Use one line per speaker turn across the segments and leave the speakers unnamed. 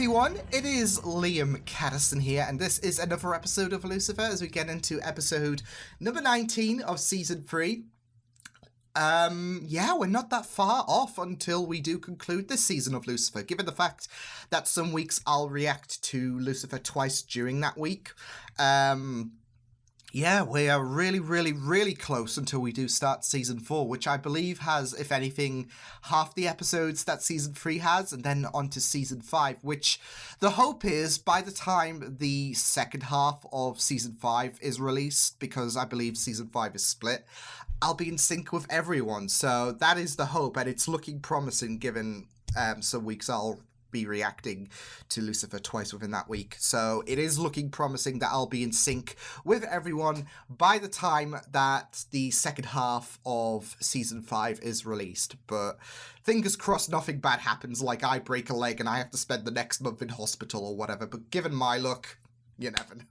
everyone, it is Liam Caddison here, and this is another episode of Lucifer as we get into episode number 19 of season 3. Yeah, we're not that far off until we do conclude this season of Lucifer, given the fact that some weeks I'll react to Lucifer twice during that week. Yeah, we are really close until we do start season 4, which I believe has, if anything, half the episodes that season 3 has, and then on to season 5, which the hope is by the time the second half of season 5 is released, because I believe season 5 is split, I'll be in sync with everyone. So that is the hope, and it's looking promising given some weeks I'll be reacting to Lucifer twice within that week. So it is looking promising that I'll be in sync with everyone by the time that the second half of season 5 is released. But fingers crossed nothing bad happens, like I break a leg and I have to spend the next month in hospital or whatever. But given my luck, you never know.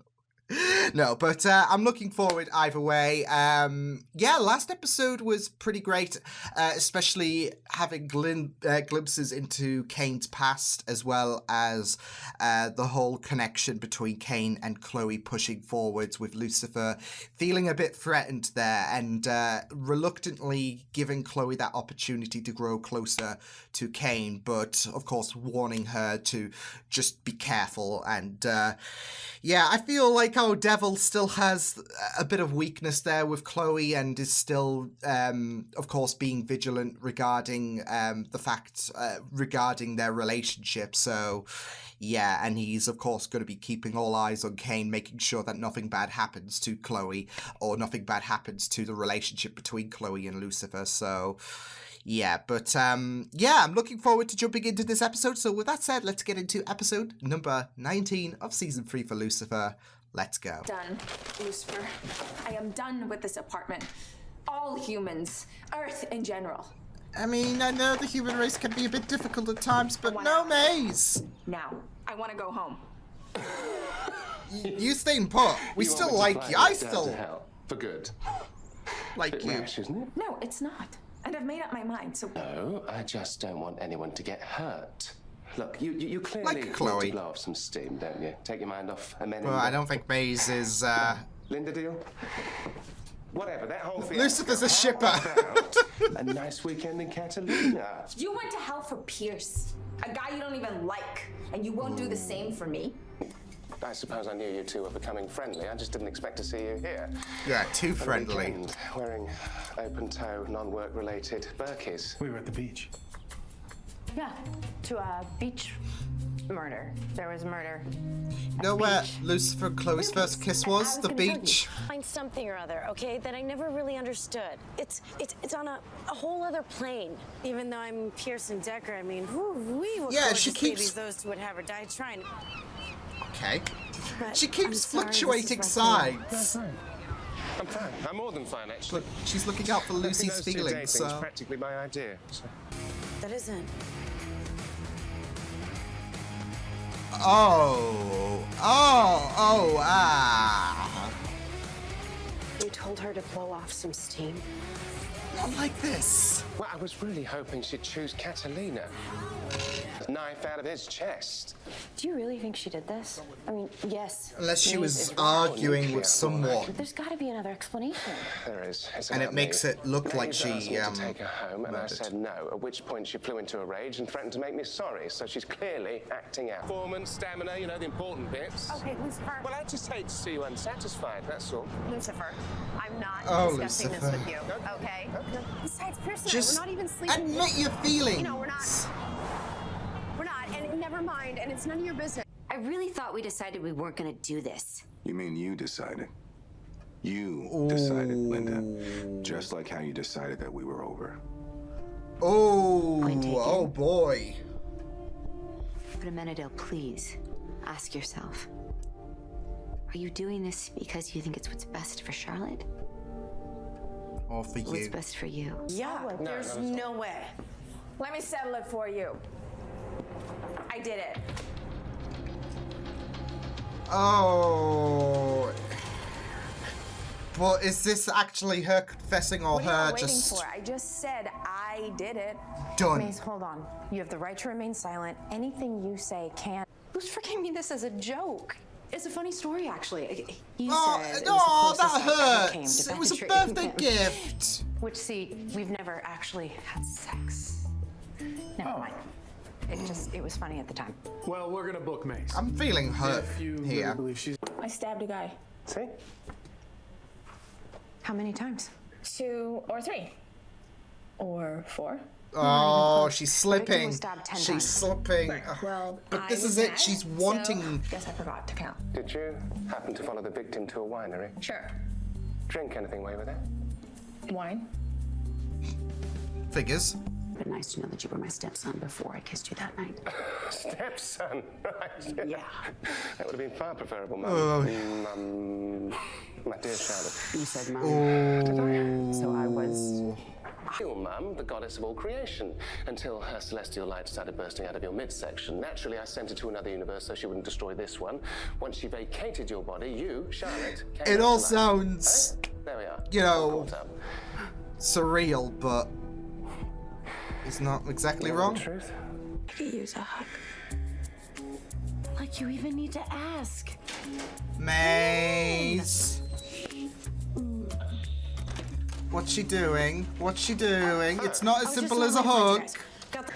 No, but I'm looking forward either way. Yeah, last episode was pretty great, especially having glimpses into Kane's past, as well as the whole connection between Kane and Chloe pushing forwards, with Lucifer feeling a bit threatened there and reluctantly giving Chloe that opportunity to grow closer to Kane, but of course warning her to just be careful. And yeah, I feel like our Devil still has a bit of weakness there with Chloe and is still, of course, being vigilant regarding the fact regarding their relationship. So, yeah, and he's, of course, going to be keeping all eyes on Kane, making sure that nothing bad happens to Chloe or nothing bad happens to the relationship between Chloe and Lucifer. So, yeah, but yeah, I'm looking forward to jumping into this episode. So with that said, let's get into episode number 19 of season 3 for Lucifer. Let's go.
Done, Lucifer. I am done with this apartment. All humans, Earth in general.
I mean, I know the human race can be a bit difficult at times, but no, Maze.
Now, I want to go home.
You staying put. We still like you. I still
for good.
Like you.
Rash, isn't it?
No, it's not. And I've made up my mind, so...
No, I just don't want anyone to get hurt. Look, you clearly
like Chloe.
want to blow off some steam, don't you? Take your mind off a men.
Well, I don't think Maze is,
Linda deal? Whatever, that whole thing.
Lucifer's a shipper.
A nice weekend in Catalina.
You went to hell for Pierce, a guy you don't even like, and you won't do the same for me?
I suppose I knew you two were becoming friendly. I just didn't expect to see you here.
Yeah, too friendly.
Weekend, wearing open-toe, non-work related Birkies.
We were at the beach.
Yeah, to a beach murder. There was murder.
You know where Lucifer and Chloe's first kiss was? The beach.
Find something or other, okay, that I never really understood. It's on a whole other plane. Even though I'm Pearson Decker, I mean, what
yeah, she keeps
babies those would have her die trying.
Okay.
But
She keeps fluctuating
That's
sides.
fine. I'm fine. I'm more than fine, actually.
Look, she's looking out for Lucy's
those two
feelings.
dating
So
is practically my idea. So.
That isn't. You told her to blow off some steam.
Not like this.
Well, I was really hoping she'd choose Catalina. Knife out of his chest.
Do you really think she did this? I mean, yes.
Unless she
Maze
was
is right.
arguing with someone.
There's got to be another explanation.
There is. It's
And it
about
makes
me.
it look like
Maze
she,
asked me to take her home, and I
murdered.
said no, at which point she flew into a rage and threatened to make me sorry, so she's clearly acting out. Performance, stamina, you know, the important bits.
Okay, Lucifer.
Well, I just hate to see you unsatisfied, that's all.
Lucifer, I'm not discussing
Lucifer.
this with you, okay? Besides, Pearson,
Just
we're not even sleeping.
admit your feelings.
You know, we're not, and never mind, and it's none of your business.
I really thought we decided we weren't gonna do this.
You mean you decided? You decided, Linda. Just like how you decided that we were over.
Point taken.
Oh boy.
But Amenadale, please, ask yourself. Are you doing this because you think it's what's best for Charlotte?
Or for
What's
you.
best for you?
Yeah, there's no way.
Let me settle it for you. I did it.
Oh. But is this actually her confessing or
What are
her
you waiting
just
for? I just said I did it.
done?
Maze, hold on. You have the right to remain silent. Anything you say can... Lucifer gave me this as a joke.
It's a funny story, actually. You
Oh,
said it
no,
was the
that
closest I ever came
hurts.
to
It was a
penetrating
birthday
him.
gift.
Which, see, we've never actually had sex. Never mind. It was funny at the time.
Well, we're gonna book Mace.
I'm feeling hurt
If you
here.
really believe she's...
I stabbed a guy.
See?
How many times?
2 or 3. Or 4.
Oh, she's
The victim
slipping.
was stabbed 10
She's
times.
slipping.
Well,
But
I
this
was
is it.
mad,
She's
so
wanting.
guess I forgot to count.
Did you happen to follow the victim to a winery?
Sure.
Drink anything while you were there?
Wine.
Figures.
But nice to know that you were my stepson before I kissed you that night.
Stepson, right?
Yeah.
That would have been far preferable, Mum.
Oh.
My dear Charlotte.
You said mom.
Oh.
So I was...
Your Mum, the goddess of all creation, until her celestial light started bursting out of your midsection. Naturally, I sent her to another universe so she wouldn't destroy this one. Once she vacated your body, you, Charlotte, came
It
back
all
to life.
sounds,
There we are.
you know,
All caught up.
surreal, but it's not exactly
You know
wrong.
the truth?
Could use a hug.
Like you even need to ask.
Maze. What's she doing? What's she doing? It's not as simple as a hug.
Got the...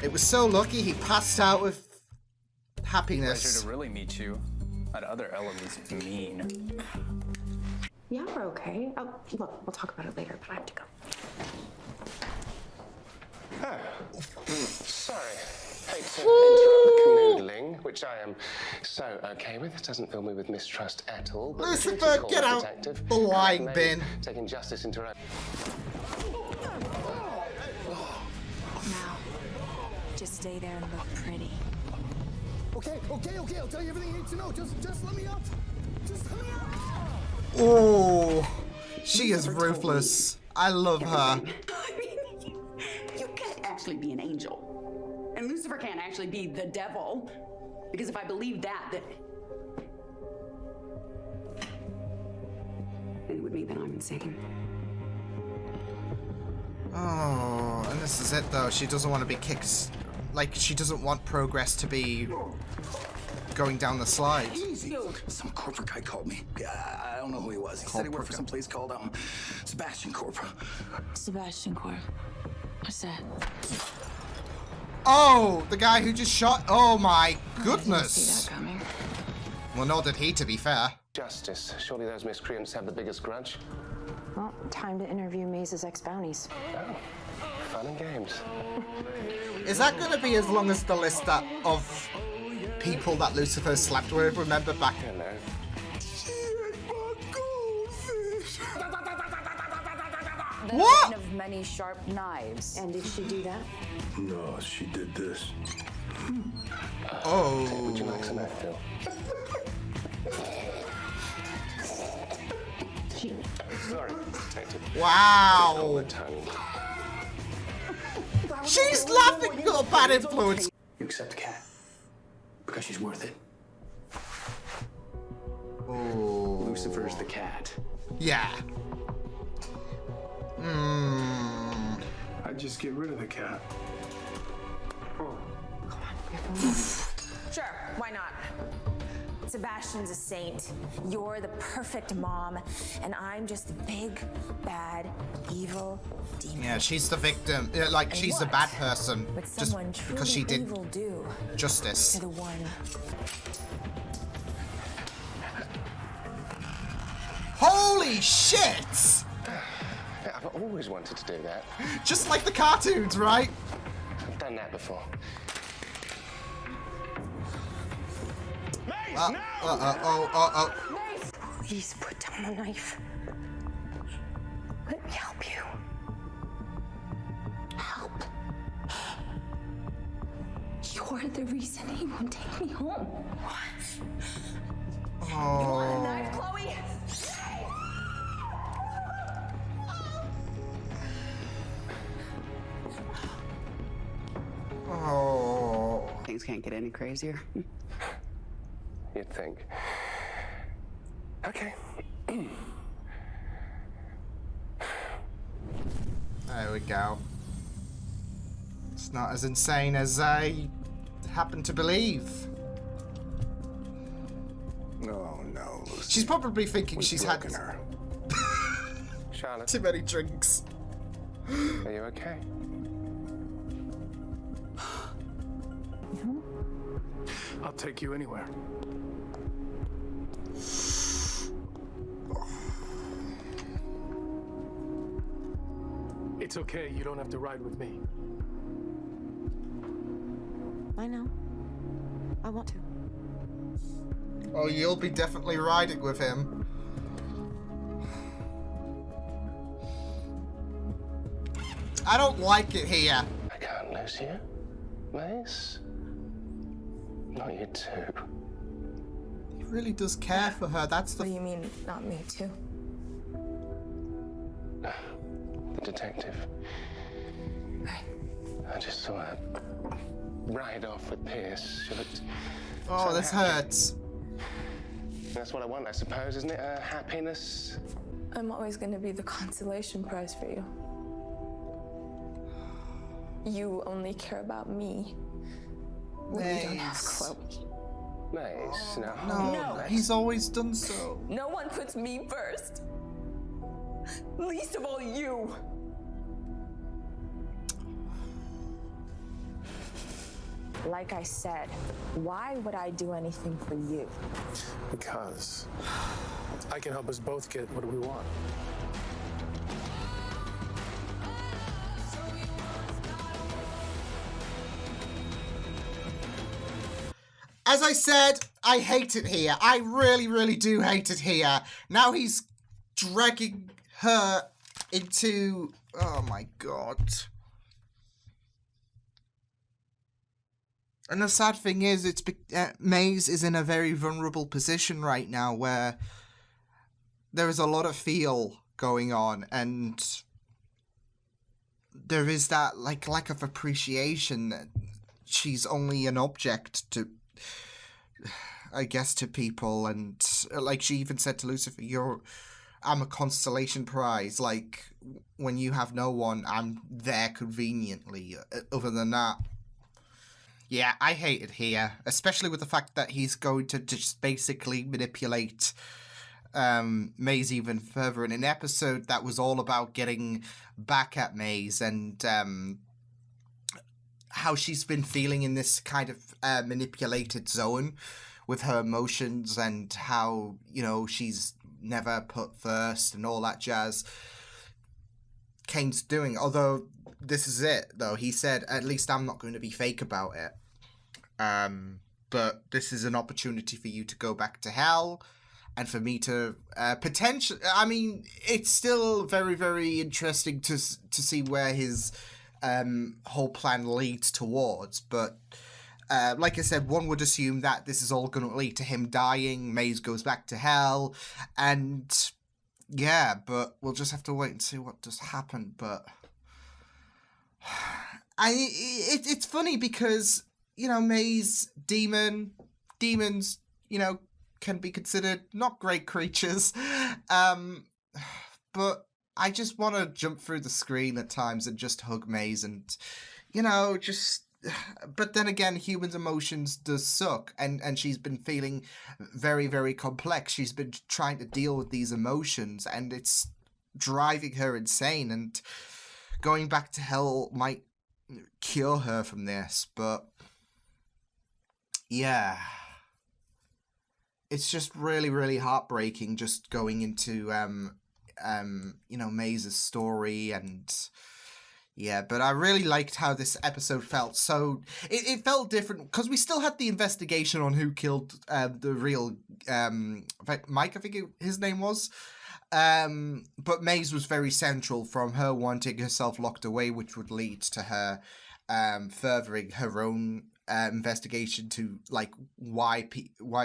It was so lucky he passed out with
Pleasure
happiness.
to really meet you. That other Ella was mean.
Yeah, we're okay. Oh, look, we'll talk about it later, but I have to go.
Sorry. Hate to interrupt the canoodling, which I am so okay with. It doesn't fill me with mistrust at all. But
Lucifer,
the duty call
get
of
out
detective,
the lying
Maze,
bin.
Taking justice into her own.
Now, just stay there and look pretty.
Okay, I'll tell you everything you need to know. Just let me up. Just let me up.
Oh, she is ruthless. I love her.
I mean, you can't actually be an angel. And Lucifer can't actually be the devil. Because if I believe that, then it would mean that I'm insane.
Oh, and this is it though. She doesn't want to be kicked. Like, she doesn't want progress to be going down the slide.
Easy. Some corporate guy called me. I don't know who he was. He said he worked for some place called Sebastian Corp.
Sebastian Corp. What's that?
Oh, the guy who just shot. Oh my
See
goodness.
that coming?
Well, nor did he, to be fair.
Justice. Surely those miscreants have the biggest grudge.
Well, time to interview Maze's ex-bounties.
Oh, fun and games.
Is that going to be as long as the list of people that Lucifer slept with? Remember back?
I don't know.
What?
Of many sharp knives.
And did she do that?
No, she did this.
Oh.
Would you like some Advil? Sorry, detective.
Wow.
Tongue.
She's laughing at a bad influence.
You accept the cat because she's worth it.
Oh.
Lucifer's the cat.
Yeah. Hmm.
I'd just get rid of the cat.
Sure, why not? Sebastian's a saint. You're the perfect mom, and I'm just the big, bad, evil demon.
Yeah, she's the victim. Like,
And
she's the
what
bad person.
would
Just
someone truly
because she did
evil do
justice.
to the one?
Holy shit!
Yeah, I've always wanted to do that.
Just like the cartoons, right?
I've done that before.
Oh.
Please put down the knife. Let me help you.
Help. You're the reason he won't take me home. What?
Oh.
Knife, Chloe?
Oh.
Things can't get any crazier.
You'd think. Okay.
There we go. It's not as insane as I happen to believe.
No, no, Lucy.
She's probably thinking she's had
her.
Charlotte,
too many drinks.
are you okay?
I'll take you anywhere. It's okay, you don't have to ride with me.
I know. I want to.
Oh, you'll be definitely riding with him. I don't like it here.
I can't lose you, Mace. Not you too.
He really does care for her. That's the.
What do you mean, not me too?
The detective. I just saw her ride off with Pierce. She looked
Oh,
so
this
happy.
hurts.
That's what I want, I suppose, isn't it? Happiness.
I'm always going to be the consolation prize for you. You only care about me. When you don't have Chloe.
Mace, no.
No, he's always done so.
No one puts me first. Least of all you. Like I said, why would I do anything for you?
Because I can help us both get what we want.
As I said, I hate it here. I really, really do hate it here. Now he's dragging her into... Oh my god. And the sad thing is, Maze is in a very vulnerable position right now where there is a lot of feel going on, and there is that lack of appreciation that she's only an object to, I guess, to people. And like she even said to Lucifer, I'm a constellation prize. Like, when you have no one, I'm there conveniently. Other than that, yeah, I hate it here, especially with the fact that he's going to just basically manipulate Maze even further in an episode that was all about getting back at Maze and how she's been feeling in this kind of manipulated zone with her emotions, and how, you know, she's never put first and all that jazz. Kane's doing, although this is it, though. He said, at least I'm not going to be fake about it. But this is an opportunity for you to go back to hell, and for me to potentially... I mean, it's still very, very interesting to see where his whole plan leads towards. But like I said, one would assume that this is all going to lead to him dying. Maze goes back to hell, and yeah, but we'll just have to wait and see what does happen. But it's funny because, you know, Maze, demons, you know, can be considered not great creatures. But I just want to jump through the screen at times and just hug Maze and, you know, just... But then again, humans' emotions does suck, and she's been feeling very, very complex. She's been trying to deal with these emotions, and it's driving her insane, and going back to hell might cure her from this, but yeah, it's just really, really heartbreaking just going into you know, Maze's story. And yeah, but I really liked how this episode felt. So it felt different because we still had the investigation on who killed the real Mike, I think his name was. But Maze was very central, from her wanting herself locked away, which would lead to her furthering her own investigation to, like, why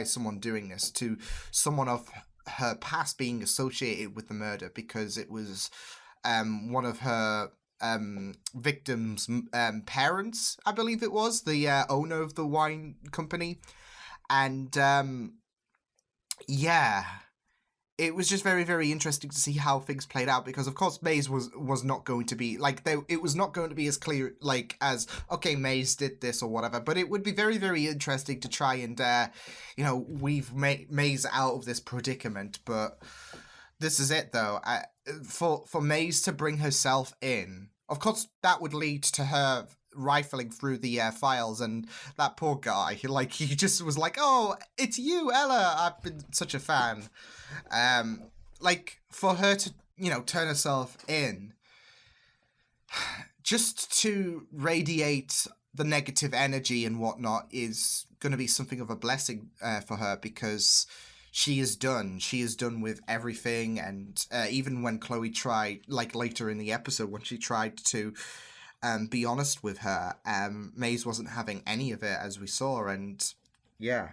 is someone doing this, to someone of her past being associated with the murder, because it was one of her victim's parents, I believe it was, the owner of the wine company. And yeah, it was just very, very interesting to see how things played out, because of course Maze was not going to be like, it was not going to be as clear like as, okay, Maze did this or whatever, but it would be very, very interesting to try and weave Maze out of this predicament. But this is it though. For Maze to bring herself in, of course that would lead to her rifling through the files, and that poor guy, like, he just was like, oh, it's you, Ella, I've been such a fan. Like, for her to, turn herself in just to radiate the negative energy and whatnot is going to be something of a blessing for her, because she is done with everything. And even when Chloe tried, like later in the episode, when she tried to be honest with her, Maze wasn't having any of it, as we saw. And yeah,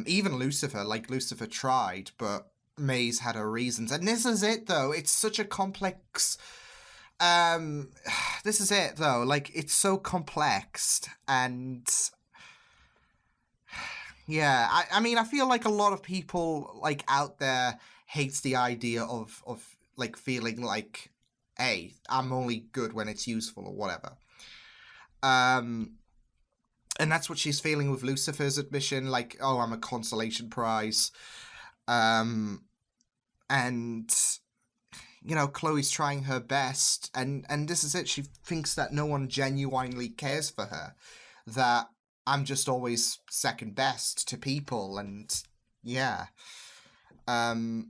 even Lucifer tried, but Maze had her reasons. And this is it though, it's such a complex, this is it though, like, it's so complex. And yeah, I mean, I feel like a lot of people, like, out there hates the idea of like feeling like, hey, I'm only good when it's useful or whatever. And that's what she's feeling with Lucifer's admission, like, oh, I'm a consolation prize. And, Chloe's trying her best, and this is it. She thinks that no one genuinely cares for her, that I'm just always second best to people, and yeah. And,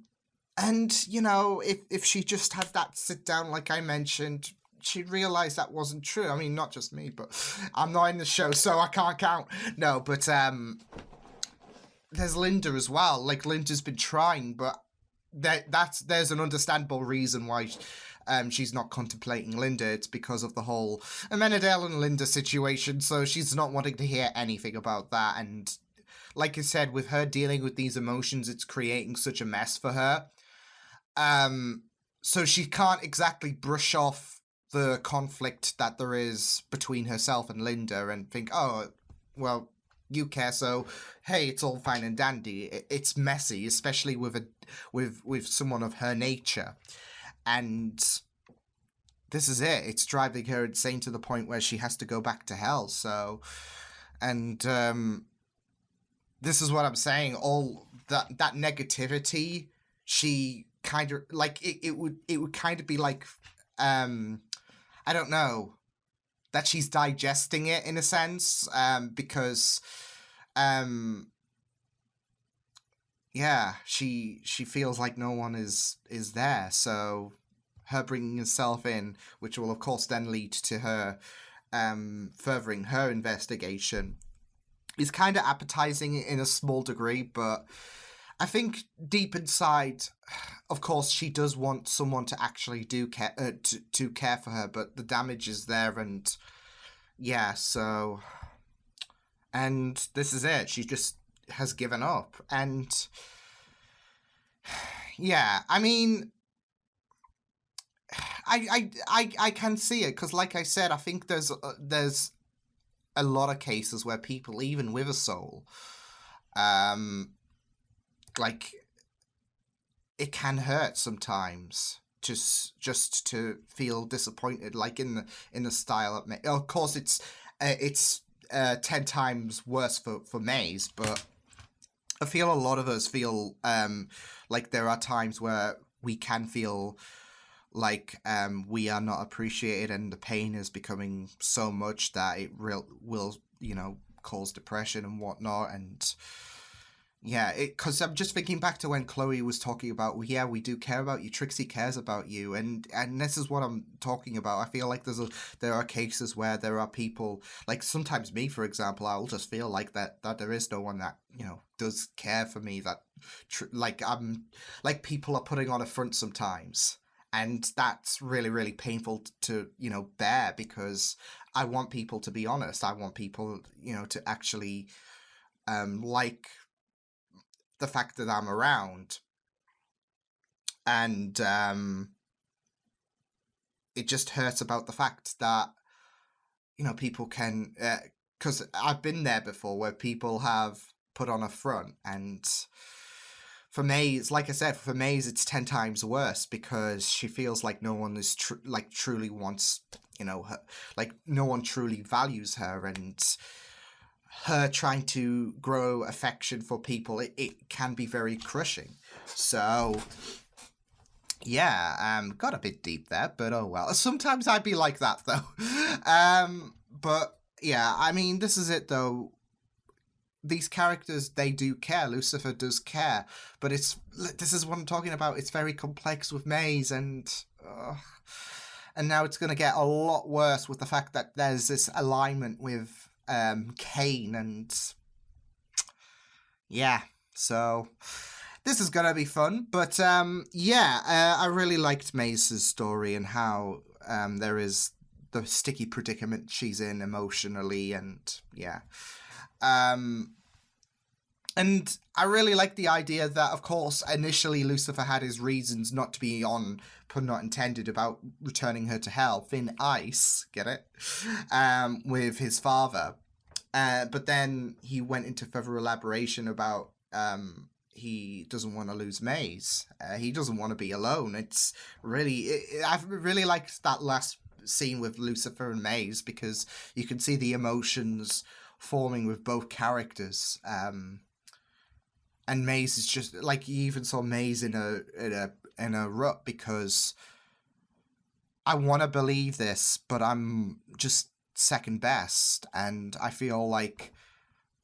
if she just had that sit down, like I mentioned, she'd realize that wasn't true. I mean, not just me, but I'm not in the show, so I can't count. No, but there's Linda as well. Like, Linda's been trying, but there's an understandable reason why she's not contemplating Linda. It's because of the whole Amenadel and Linda situation, so she's not wanting to hear anything about that. And like I said, with her dealing with these emotions, it's creating such a mess for her. So she can't exactly brush off the conflict that there is between herself and Linda and think, oh, well, you care, so hey, it's all fine and dandy. It's messy, especially with someone of her nature. And this is it. It's driving her insane to the point where she has to go back to hell. So, and this is what I'm saying. All that negativity, she kind of like it would kind of be like, I don't know, that she's digesting it in a sense, because yeah, she feels like no one is there. So her bringing herself in, which will of course then lead to her furthering her investigation, is kind of appetizing in a small degree. But I think deep inside, of course, she does want someone to actually care for her, but the damage is there. And yeah, so, and this is it. She just has given up. And yeah, I mean, I can see it, because like I said, I think there's a lot of cases where people, even with a soul, like, it can hurt sometimes just to feel disappointed, like in the style of course it's 10 times worse for Maze, but I feel a lot of us feel like there are times where we can feel like we are not appreciated, and the pain is becoming so much that it will cause depression and whatnot. And yeah, because I'm just thinking back to when Chloe was talking about, well, yeah, we do care about you, Trixie cares about you, and this is what I'm talking about. I feel like there are cases where there are people, like sometimes me, for example, I'll just feel like that there is no one that does care for me, that like people are putting on a front sometimes, and that's really, really painful to bear, because I want people to be honest. I want people to actually like the fact that I'm around. And it just hurts about the fact that people can, because I've been there before, where people have put on a front, and for Maze, like I said, for Maze, it's 10 times worse because she feels like no one is truly wants, her, like no one truly values her, and her trying to grow affection for people, it can be very crushing. So, yeah, got a bit deep there, but oh well. Sometimes I'd be like that, though. But, yeah, I mean, this is it, though. These characters, they do care. Lucifer does care. But this is what I'm talking about. It's very complex with Maze, and now it's going to get a lot worse with the fact that there's this alignment with Cain, and yeah, so this is gonna be fun. But I really liked Maze's story and how there is the sticky predicament she's in emotionally, and yeah, and I really like the idea that, of course, initially Lucifer had his reasons not to be on, pun not intended, about returning her to hell, thin ice, get it, with his father. But then he went into further elaboration about he doesn't want to lose Maze. He doesn't want to be alone. It's really, I've really liked that last scene with Lucifer and Maze, because you can see the emotions forming with both characters. And Maze is just like, you even saw Maze in a rut, because I want to believe this, but I'm just second best, and I feel like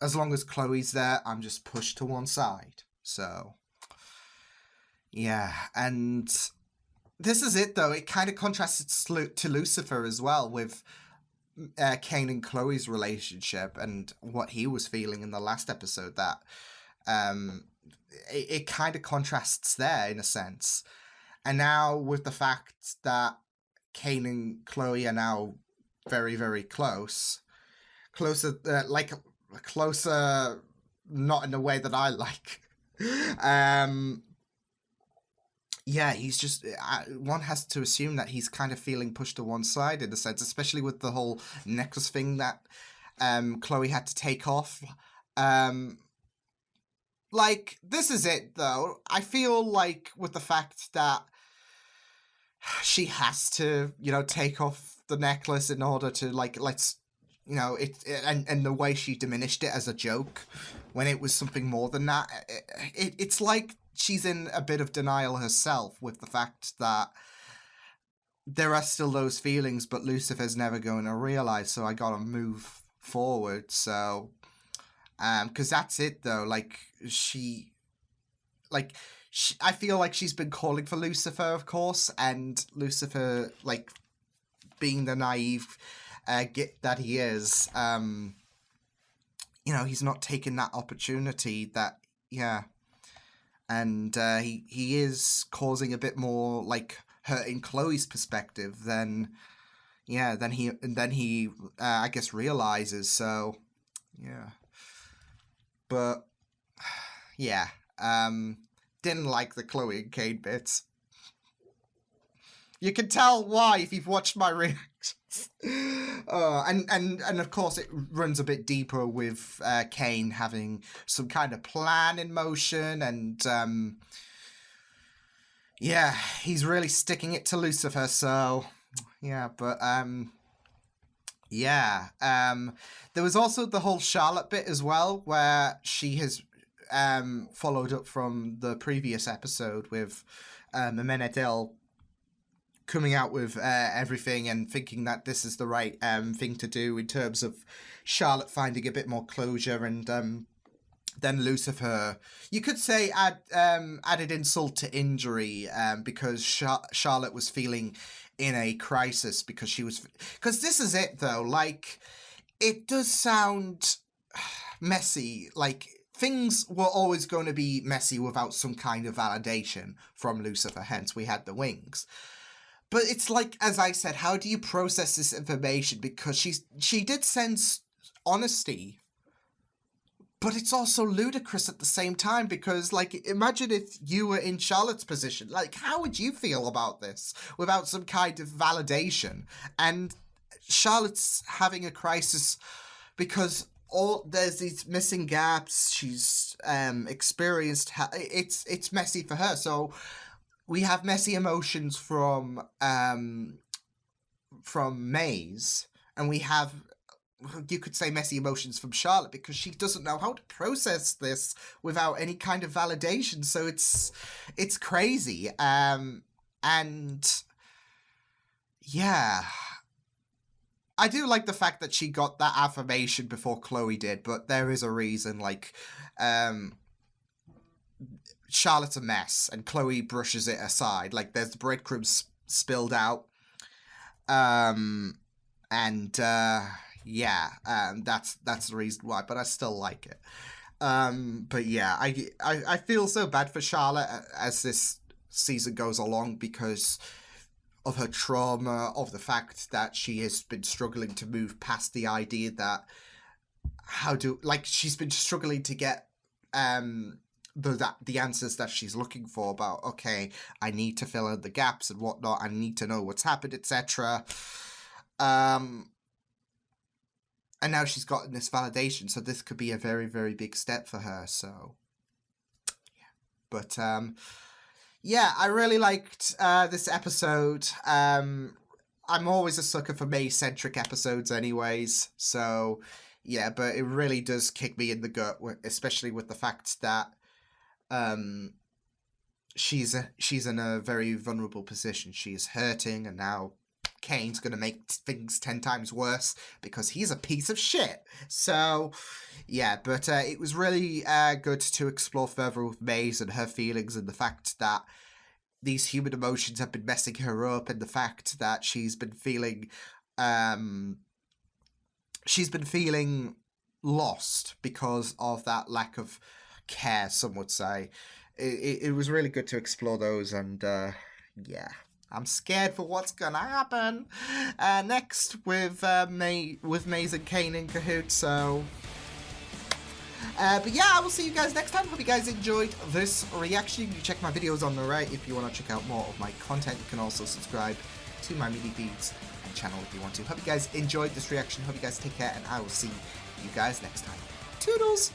as long as Chloe's there, I'm just pushed to one side. So yeah, and this is it though. It kind of contrasts to Lucifer as well, with Cain and Chloe's relationship and what he was feeling in the last episode. That it kind of contrasts there in a sense. And now with the fact that Cain and Chloe are now very, very closer, not in a way that I like. Yeah, he's just, one has to assume that he's kind of feeling pushed to one side in a sense, especially with the whole necklace thing that Chloe had to take off. Like, this is it, though. I feel like with the fact that she has to, take off the necklace in order to, like, let's, and the way she diminished it as a joke when it was something more than that. It's like she's in a bit of denial herself with the fact that there are still those feelings, but Lucifer's never going to realize, so I gotta move forward. So, because that's it, though. Like, I feel like she's been calling for Lucifer, of course, and Lucifer, like, being the naive git that he is, he's not taking that opportunity that, and he is causing a bit more, like, hurting Chloe's perspective than he I guess realizes. So yeah, but yeah, didn't like the Chloe and Cain bits. You can tell why if you've watched my reactions. And of course it runs a bit deeper with Cain having some kind of plan in motion, and he's really sticking it to Lucifer. So yeah, but there was also the whole Charlotte bit as well, where she has followed up from the previous episode with Amenadel coming out with everything and thinking that this is the right thing to do in terms of Charlotte finding a bit more closure, and then Lucifer, you could say, added insult to injury, because Charlotte was feeling in a crisis because this is it though, like, it does sound messy, like things were always going to be messy without some kind of validation from Lucifer, hence we had the wings. But it's like, as I said, how do you process this information? Because she did sense honesty, but it's also ludicrous at the same time, because, like, imagine if you were in Charlotte's position. Like, how would you feel about this without some kind of validation? And Charlotte's having a crisis because there's these missing gaps. She's experienced. It's messy for her. So we have messy emotions from Maze, and we have, you could say, messy emotions from Charlotte, because she doesn't know how to process this without any kind of validation. So it's crazy. And yeah, I do like the fact that she got that affirmation before Chloe did, but there is a reason. Like, Charlotte's a mess, and Chloe brushes it aside. Like, there's the breadcrumbs spilled out. Yeah, that's the reason why, but I still like it. But yeah, I feel so bad for Charlotte as this season goes along, because of her trauma, of the fact that she has been struggling to move past the idea that she's been struggling to get the answers that she's looking for about, okay, I need to fill in the gaps and whatnot, I need to know what's happened, etc. And now she's gotten this validation, so this could be a very, very big step for her. So yeah, but yeah, I really liked this episode. I'm always a sucker for May-centric episodes anyways, so yeah, but it really does kick me in the gut, especially with the fact that she's in a very vulnerable position. She is hurting, and now Kane's gonna make things 10 times worse because he's a piece of shit. So yeah, but it was really good to explore further with Maze and her feelings, and the fact that these human emotions have been messing her up, and the fact that she's been feeling lost because of that lack of care, some would say. It was really good to explore those, and yeah, I'm scared for what's gonna happen next with Maze and Kane in cahoots. So but yeah, I will see you guys next time. Hope you guys enjoyed this reaction. You can check my videos on the right if you want to check out more of my content. You can also subscribe to my media feeds and channel if you want to. Hope you guys enjoyed this reaction. Hope you guys take care, and I will see you guys next time. Toodles!